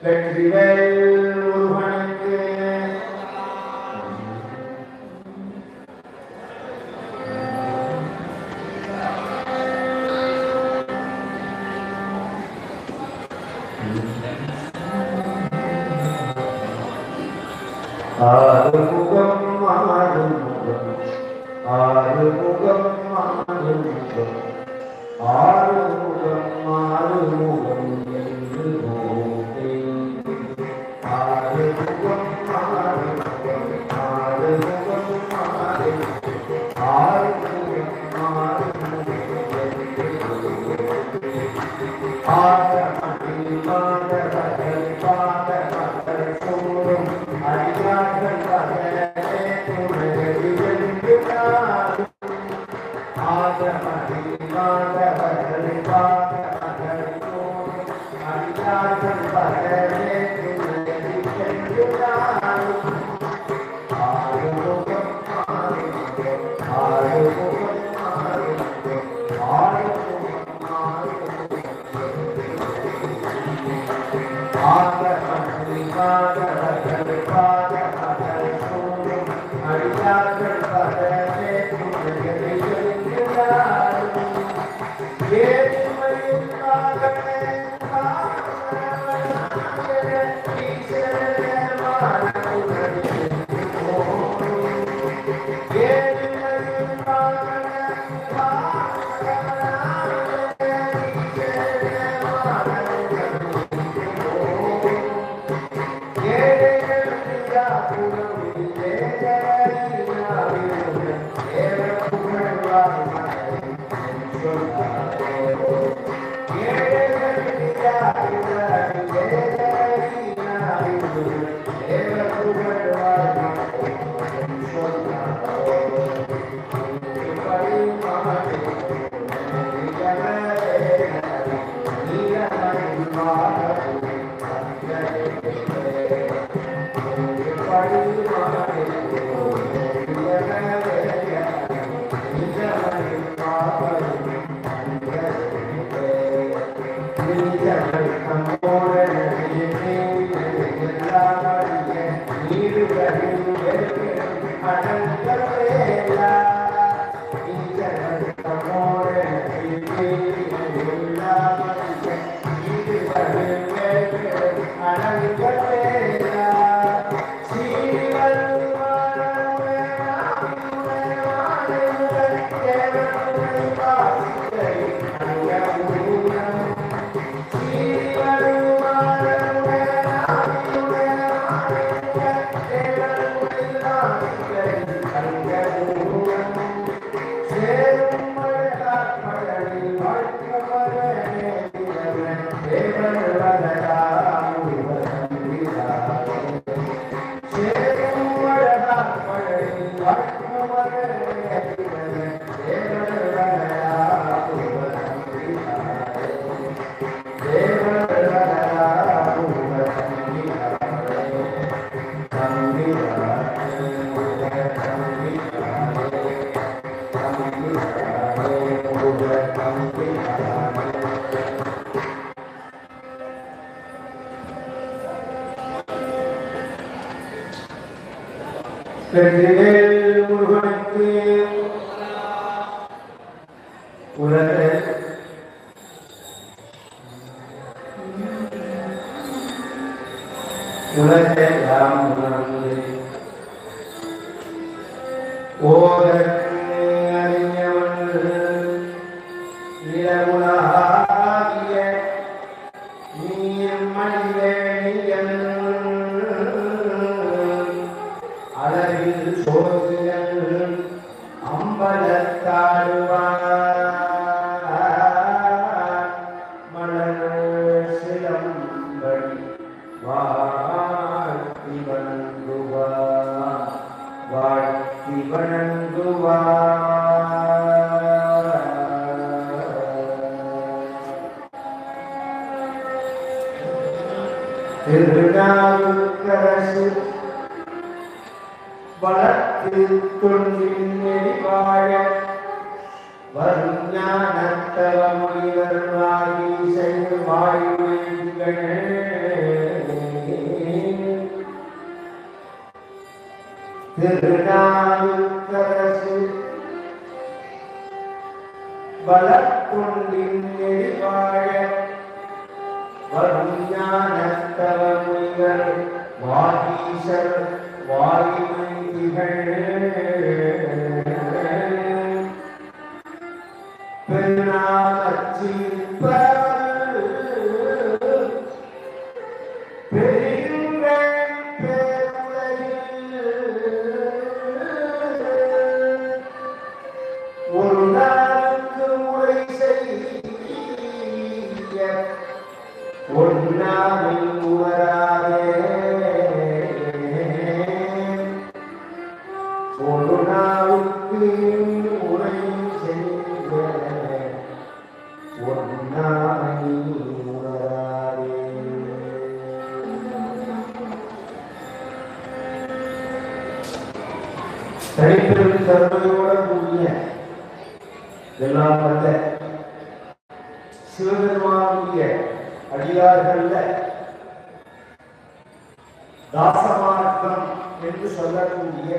வெற்றிவேல் முருகனுக்கு ஆறுமுகம் ஆறுமுகம் ஆறுமுகம் ஆறுமுகம் ஆறுமுகம் ஆறுமுகம் என்று போதே ஆறுமுகம் ஆறுமுகம் ஆறுமுகம் ஆறுமுகம் ஆறுமுகம் ஆறுமுகம் பாதமணி பாதமகள் சூடும் அடியார்கள் பகலே துணையடி வென்றுனார் ஆதமணி பாதமகள் பாதமகள் சூடும் அடியார்கள் பகலே துணையடி வென்றுனார் ஆறுமுகம் ஆறுமுகம் ஆறுமுகம் ஆறுமுகம் ஆறுமுகம் ஆறுமுகம் பாதமகள் பாதமகள் சூடும் அடியார்கள் பகலே துணையடி வென்றுனார் ஏழுமையில் காகமே வெற்றிவேல் முருகனுக்கு உலகெல்லாம் உணர்ந்து ஓதற்கு அறிஞவன் நிலவுலகாகிய நீர் மணிவேணியன் அழகில் சோதியல் அம்பலத்தாடுவார் மலர் சிலம்படி வாழ்த்தி வணங்குவார் வாழ்த்தி வணங்குவார் திருநாவுக்கரசு வளர்த்து தொண்டின் நெறிவாழ வரும் ஞானத்தவ முனிவர் வாகி செய்து வாழ்வுகள் திருநாவுக்கரசு வளர்கொண்டின் நெறிவாழ வரும் ஞானத்தவமுயர் வாகீசர் வாய்மை திகழ் பெருநாமச்சிற்பவள் பெருங்க பேருலகில் ஒரு நாளுக்கு முறை செய்ய ஒன்றாவில் உவராதே ஒரு நாளுக்கு முறை செய்ய ஒன்றாவில் உவராதே. தனிப்பெரும் கருணையோட கூடிய எல்லாம் வந்த சிவபெருமானுடைய அடியார்கள்ல தாசமார்க்கம் என்று சொல்லக்கூடிய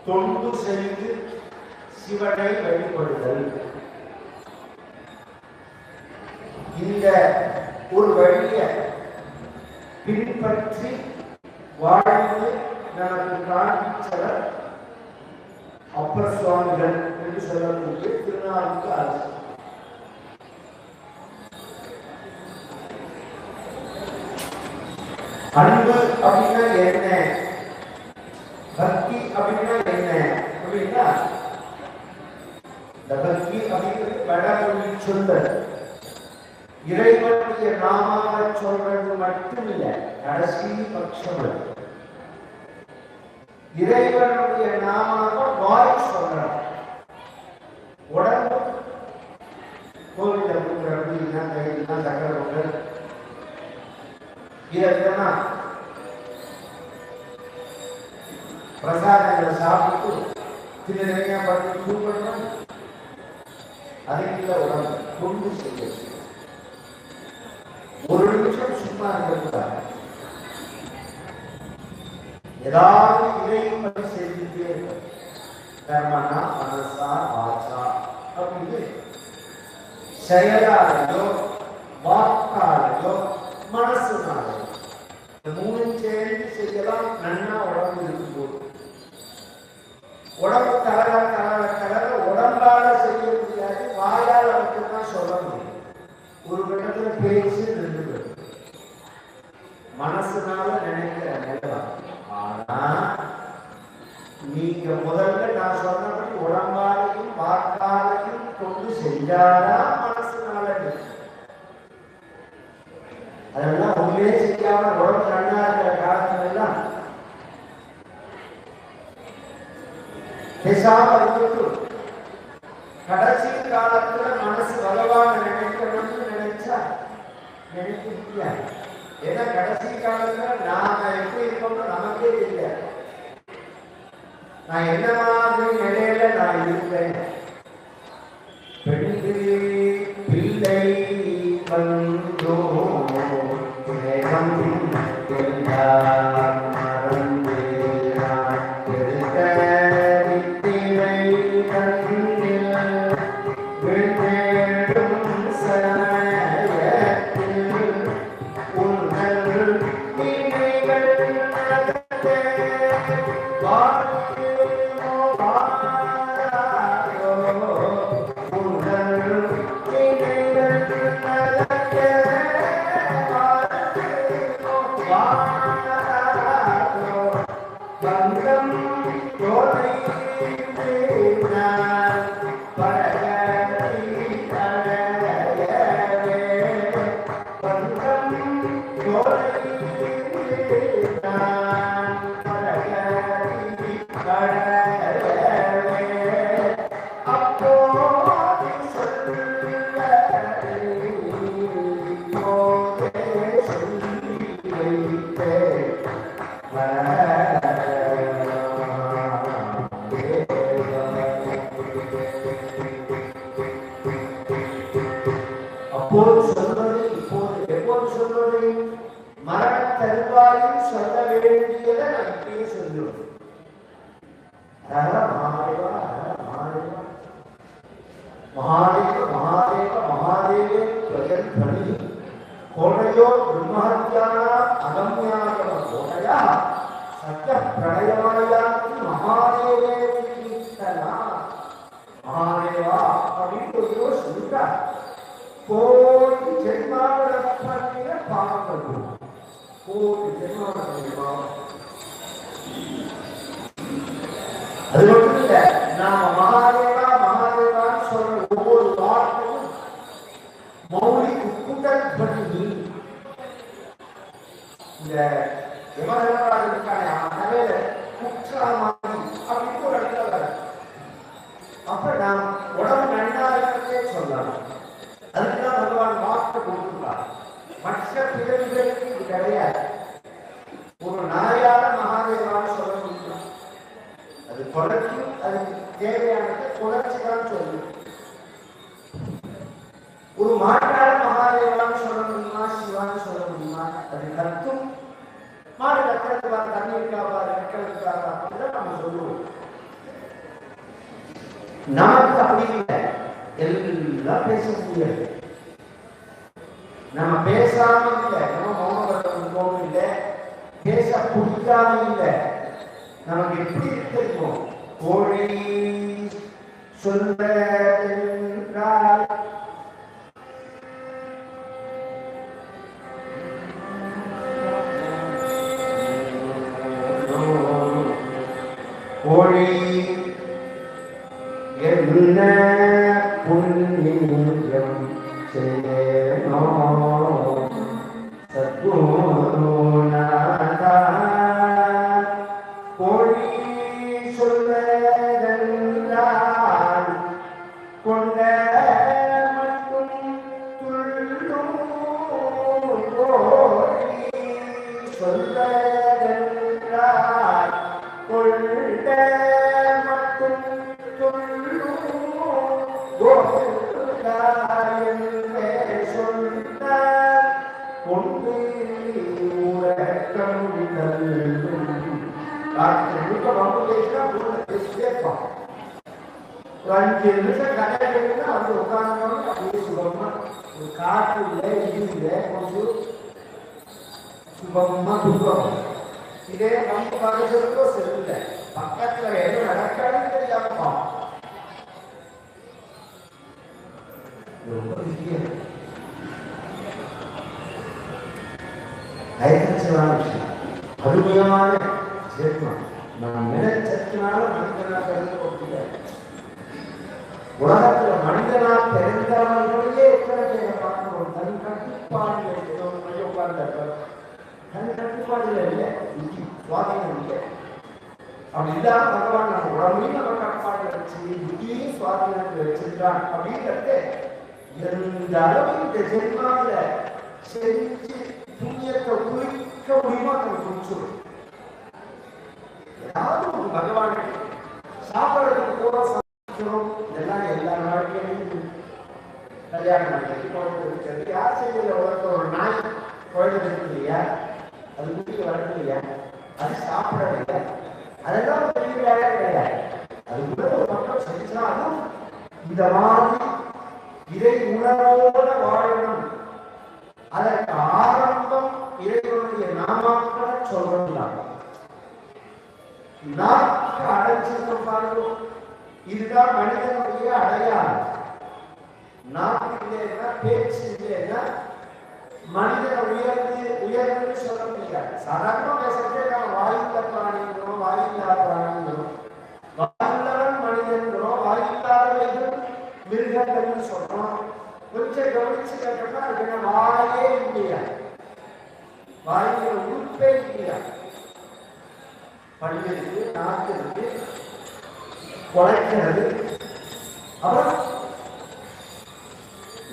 தொண்டு செய்து சிவனை வழிபடுதல், இந்த ஒரு வழியை பின்பற்றி வாழ்ந்து நமக்கு காண்பித்தவர் அப்பர் சுவாமிகள் என்று சொல்லக்கூடிய திருநாவுக்கு அரசு. அன்பு அப்படின்னா என்ன, பக்தி அப்படின்னா என்ன அப்படின்னா, இந்த பக்தி அப்படிங்கிறது வடமொழி சொல்றது, இறைவனுடைய நாமாவை சொல்றது மட்டுமில்லை, கடைசி பட்சம் இறைவனுடைய நாமாவை வாய் சொல்றோம். உடம்பு கோவில கொடுக்குறது இதெல்லாம் சக்கரை பொங்கல் இதெல்லாம் பிரசாதங்களை சாப்பிட்டு திருநெல்லையா பண்ணி கூப்பிடணும். அதுக்குள்ள உடம்பு கொண்டு செய்ய ஒரு நிமிஷம் சும்மா இருக்கக்கூடாது. ஏதாவது இறைவனை செய்துட்டே இருக்க கர்மனா மனசா வாசா அப்படின்னு செயலாலையோ வாக்காலையோ மனசுனாலையோ இந்த மூணு சேர்ந்து செய்யலாம். நன்னா உடம்பு இருக்கும்போது உடம்பு தளர தளர தளர உடம்பால செய்ய முடியாது, வாயால மட்டும்தான் சொல்ல முடியும். ஒரு கட்டத்துல பேச்சு நின்று மனசுனால நினைக்கிற நிலம். ஆனா நீங்க முதல்ல நான் சொன்னபடி உடம்பாலையும் வாக்காலையும் கொண்டு செஞ்சாதான் மனசுனால அதெல்லாம் உண்மையே செய்யாம உடம்பு நன்னா இருக்கிற காலத்துல எல்லாம் பேசாம இருந்துட்டு கடைசி காலத்துல மனசு பகவான நினைக்கணும்னு நினைச்சா நினைக்க முடியாது. ஏன்னா கடைசி காலத்துல நாம எப்படி இருக்கோம்னு நமக்கே தெரியாது. நான் என்ன மாதிரி நிலையில நான் இருப்பேன். பிள்ளை வந்தோ மரண தருவாயில் சொல்ல வேண்டியதை நான் இப்பயே ध्वनि कोटयो ब्रह्महत्याना अगम्यागम कोटया सत्य प्रणयमायाति महादेवेति कीर्तना महादेवा अभितो सुता कोटि जन्मावळ पन्निन पापकु कोटि जन्मावळ அது மட்டும் இல்ல நாம மகாதேவா மகாதேவான்னு சொல்ற ஒவ்வொரு வார்த்தையும் மௌலி உப்புதல் பண்ணி இந்த யமதர்மராஜனுக்கான தலையில குற்றாமாதி அப்படின்னு ஒரு இடத்துல வர அப்ப நாம் உடம்பு நன்னா இருக்கிறதே சொல்லலாம். அதுக்குதான் பகவான் வாக்கு கொடுத்துருக்கார். மற்ற பிறவிகளுக்கு இது கிடையாது. ஒரு நாயால மகாதேவான்னு சொல்ல முடியும். அது தொடர்ச்சி அதுக்கு தேவையானது தொடர்ச்சிதான் சொல்லும். ஒரு மாட்டாள மகாதேவான்னு சொல்ல முடியுமா சிவான்னு சொல்ல முடியுமா? அது கத்தும் மாடு கத்துறது பார்த்து தண்ணி இருக்காவா ரெக்கிறது அப்படிதான் நம்ம சொல்லுவோம். நமக்கு அப்படி இல்லை, எல்லாம் பேச முடியாது. நம்ம பேசாம இல்லை, நம்ம மௌனம் இல்லை, பேச பிடிக்காம இல்லை. நமக்கு எப்படி தெரியும்? கோழி சொல்ல கோழி என்ன புண்ணியம் சேனோ சத்குருநாதா கோழி சொல்லதெல்லாம் கொண்ட மட்டும் துள்ளும் கோழி சொல்லதெல்லாம் கொண்ட மட்டும் துள்ளும் கோழி சொன்ன கொண்டு உறக்கம் தள்ளும். அஞ்சு நிமிஷம் கதை கேட்குன்னா வந்து உட்கார்ந்தோம் அப்படியே சுபமா ஒரு காற்று இல்லை இது இல்லை கொஞ்சம் சுபமா துன்பம். இதே நம்ம பக்கத்துக்கோ செல்ல பக்கத்துல எது நடக்காதுன்னு தெரியாம ரொம்ப விஷயம் ஐதன்சியமான விஷயம், அருமையான சேர்க்கணும். நான் நினைச்சதுனால மனிதனா பிறந்து போட்டிய உலகத்துல மனிதனா பிறந்தவர்களே எத்தனை பேரை பார்க்கணும். தன் கட்டுப்பாடு உட்கார்ந்த தன் கட்டுப்பாடுல இல்லை, சுவாதீனம் இல்லை. அப்படி இல்லாம பகவான் நம்ம உடம்பையும் நம்ம கட்டுப்பாடு வச்சு புத்தியையும் சுவாதீனத்தில் வச்சிருக்கான். அப்படின்றது எந்த அளவு இந்த ஜென்மாவில செஞ்சு புண்ணியத்தை குளிக்க முடியுமோ அதை குளிச்சுடும். ஏதாவது ஒரு பகவான் சாப்பிட்றதுக்கு கூட சமைக்கிறோம். இதெல்லாம் எல்லா நாட்களையும் கல்யாணம் பண்ணி குழந்தை இருக்கிறது யார் செய்யல. உலகத்தில் ஒரு நாய் குழந்தை இருக்கு இல்லையா, அது குடிக்க வளர்க்கு இல்லையா, அது சாப்பிடவில்லை. அதெல்லாம் பெரிய வேலை கிடையாது. அது கூட ஒரு பக்கம் செஞ்சா அதுவும் இந்த மாதிரி இறை உணர்வோட வாழணும். அதற்கு ஆரம்பம் இறைவனுடைய நாமாக்களை சொல்றதுதான். நாக்கு அடைச்சிருக்கும் பாருங்க, இதுதான் மனிதனுடைய அடையாளம். நாக்கு இல்லைன்னா பேச்சு இல்லைன்னா மனிதனை உயர்ந்து சொல்ல முடியாது. சாதாரணமா பேசுறதே நான் வாயில்ல பிராணிங்கிறோம், வாயில்லா பிராணிங்கிறோம், வாயில்லவன் மனிதன்கிறோம், வாயில்லாதவைகள் மிருகங்கள்னு சொல்றோம். கொஞ்சம் கவனிச்சு கேட்டோம்னா அதுக்கு வாயே இல்லையா, வாயில உறுப்பே இல்லையா. பள்ளிக்கு நாக்கு குறைக்கிறது, அப்புறம்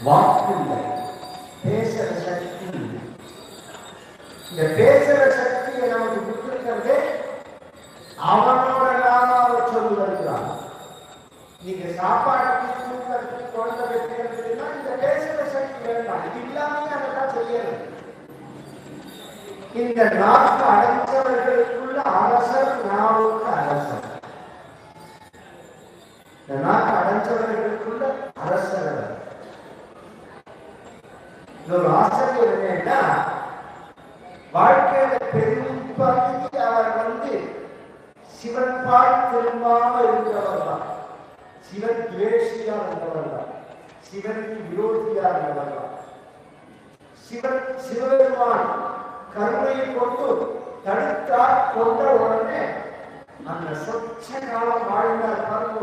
வாக்கு இல்லை, பேசுற சக்தி இல்லை. இந்த பேசுற சக்தியை நமக்கு கொடுத்திருக்கிறது அவனோட நாமாவை சொல்லுகிறான். நீங்க சாப்பாடு குழந்தை வைக்கிறதுனா இந்த பேசுற சக்தி வேண்டாம், இது இல்லாம அதெல்லாம் செய்யணும். இந்த நாக்கு அடைந்தவர்களுக்குள்ள அரசர் நாவுக்கு அரசர். இந்த நாக்கு அடைஞ்சவர்களுக்குள்ள அரசர். ஒரு ஆசிரியர் என்னன்னா வாழ்க்கையில பெரும் பகுதி அவர் சிவன் பால் திரும்பாம இருந்தவர் தான். சிவன் துவேஷியா இருந்தவர் தான். சிவனுக்கு விரோதியா இருந்தவர் தான். சிவபெருமான் கருணையை கொண்டு தடுத்தார். கொண்ட உடனே அந்த சொச்ச காலம் வாழ்ந்தார். பாருங்க,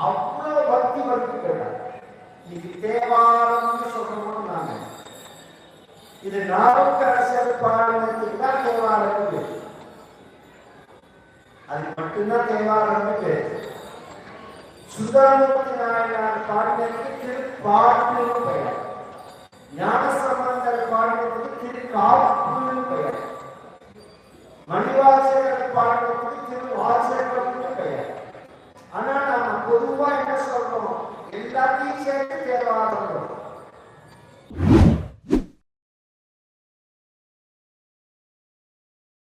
அவ்வளவு பக்தி வர்த்திக்கிறார். இது தேவாரம்னு சொல்லணும். நாங்க இது நாவுக்கரசர் பாடினதுக்கு தான் தேவாரம். அது மட்டும்தான் தேவாரம். சுந்தரமூர்த்தி நாயனார் பாடினதுக்கு திருப்பாட்டு பெயர். ஞானசம்பந்தர் பாடினதுக்கு திருக்காப்பு